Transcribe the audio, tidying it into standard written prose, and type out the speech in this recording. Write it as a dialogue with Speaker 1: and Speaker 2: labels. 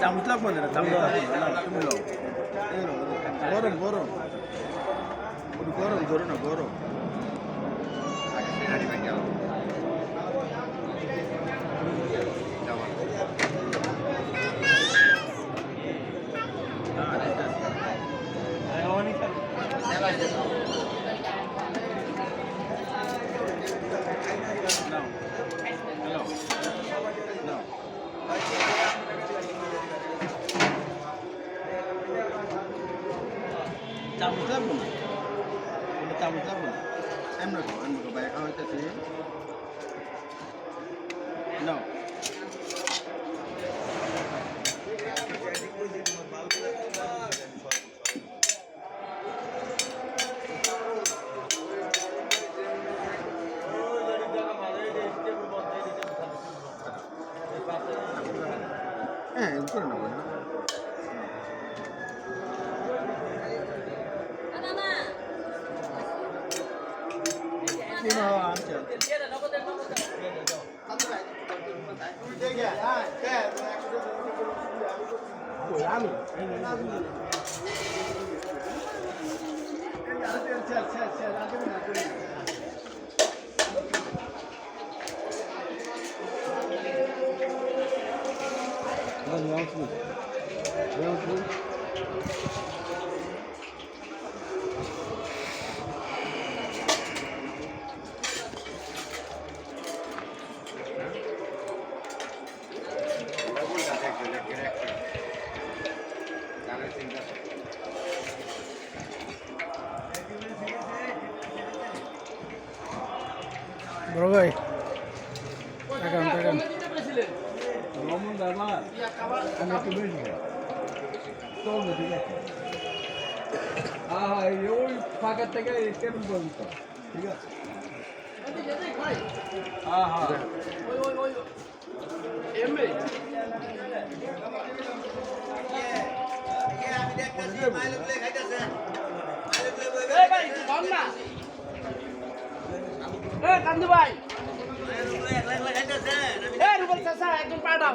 Speaker 1: চামচ লাগবে না, চামচ লাগবে না, তুমি লো গরম গরম গরম ধরো না, গরম চামচ লাগবে না, চামচ লাগবে না, এমন বাইরে খাওয়া হইতেছে নাও। হ্যাঁ করে নেবো বড় ভাই টাকা টাকা রমন দাদা আমি একটু বেশি চল না, ঠিক আছে। হ্যাঁ হ্যাঁ ওই ফাঁকা থেকে কেমন বলতো, ঠিক আছে। হ্যাঁ হ্যাঁ কান্দু ভাই রুবেল চাচা একজন পাঠাও